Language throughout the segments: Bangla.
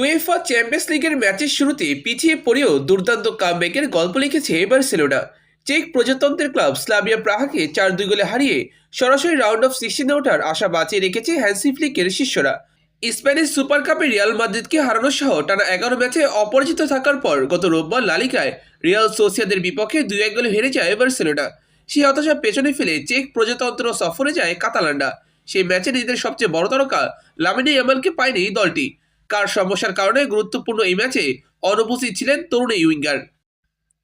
ইউএফা চ্যাম্পিয়ন্স লিগের ম্যাচের শুরুতে পিছিয়ে পড়েও দুর্দান্ত কামব্যাকের গল্প লিখেছে বার্সেলোনা। চেক প্রজাতন্ত্রের ক্লাব স্লাভিয়া প্রাহাকে 4-2 গোলে হারিয়ে সরাসরি রাউন্ড অফ 16-এ ওঠার আশা বাঁচিয়ে রেখেছে হ্যান্সি ফ্লিকের শিষ্যরা। স্প্যানিশ সুপার কাপে রিয়াল মাদ্রিদকে হারানো সহ টানা 11 ম্যাচে অপরাজিত থাকার পর গত রোববার লা লিগায় রিয়াল সোসিয়াদের বিপক্ষে 2-1 গোলে হেরে যায় বার্সেলোনা। সেই হতাশা পেছনে ফেলে চেক প্রজাতন্ত্র সফরে যায় কাতালানরা। সেই ম্যাচে নিজেদের সবচেয়ে বড় তারকা লামিনে ইয়ামালকে পায়নি দলটি। কার সমস্যার কারণে গুরুত্বপূর্ণ এই ম্যাচে অনুপস্থিত ছিলেন তরুণ এই উইঙ্গার।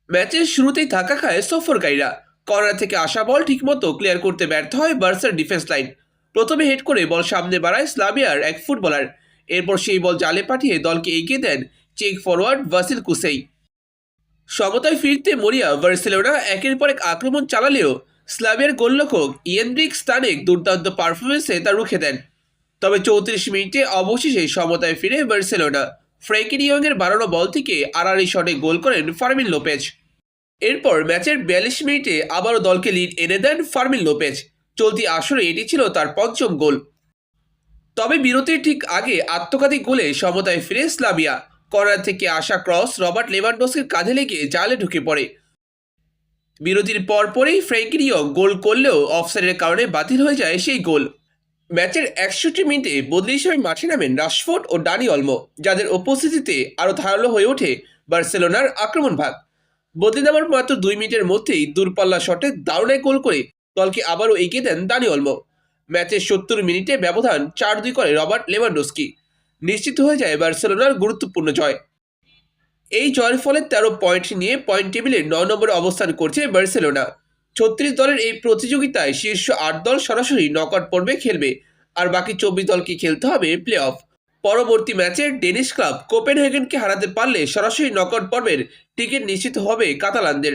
ম্যাচের শুরুতেই ধাক্কা খায় সফরকারীরা। কর্নার থেকে আসা বল ঠিকমতো ক্লিয়ার করতে ব্যর্থ হয় বার্সার ডিফেন্স লাইন। প্রথমে হেড করে বল সামনে বাড়ায় স্লাভিয়ার এক ফুটবলার। এরপর সেই বল জালে পাঠিয়ে দলকে এগিয়ে দেন চেক ফরওয়ার্ড ভাসিল কুসেই। সমতায় ফিরতে মরিয়া বার্সেলোনা একের পর এক আক্রমণ চালালেও স্লাভিয়ার গোলরক্ষক ইয়েন্ড্রিক স্টানেক দুর্দান্ত পারফরমেন্সে তা রুখে দেন। তবে 34 মিনিটে অবশেষে সমতায় ফিরে বার্সেলোনা। ফ্র্যাঙ্কি ডিয়ংয়ের বাড়ানো বল থেকে আড়াআড়ি শটে গোল করেন ফার্মিন লোপেজ। এরপর ম্যাচের 42 মিনিটে আবারও দলকে লিড এনে দেন ফার্মিন লোপেজ। চলতি আসরে এটি ছিল তার পঞ্চম গোল। তবে বিরতির ঠিক আগে আত্মঘাতী গোলে সমতায় ফিরে স্লাভিয়া। কর্নার থেকে আসা ক্রস রবার্ট লেভানডস্কির কাঁধে লেগে জালে ঢুকে পড়ে। বিরতির পরপরই ফ্র্যাঙ্কি ডিয়ং গোল করলেও অফসাইডের কারণে বাতিল হয়ে যায় সেই গোল। ম্যাচের 61 মিনিটে বদলি হিসেবে মাঠে নামেন রাশফোর্ড ও ডানি অলমো, যাদের উপস্থিতিতে আরও ধারালো হয়ে ওঠে বার্সেলোনার আক্রমণ ভাগ। বদলি নামার মাত্র 2 মিনিটের মধ্যেই দূরপাল্লা শটে দারুণ এক গোল করে দলকে আবারও এগিয়ে দেন ডানি অলমো। ম্যাচের 70 মিনিটে ব্যবধান 4-2 করে রবার্ট লেভানডস্কি। নিশ্চিত হয়ে যায় বার্সেলোনার গুরুত্বপূর্ণ জয়। এই জয়ের ফলে 13 পয়েন্ট নিয়ে পয়েন্ট টেবিলে 9 নম্বরে অবস্থান করছে বার্সেলোনা। 36 দলের এই প্রতিযোগিতায় শীর্ষ 8 দল সরাসরি নকআউট পর্বে খেলবে, আর বাকি 24 দলকে খেলতে হবে প্লে অফ। পরবর্তী ম্যাচে ডেনিশ ক্লাব কোপেনহেগেনকে হারাতে পারলে সরাসরি নকআউট পর্বের টিকিট নিশ্চিত হবে কাতালানদের।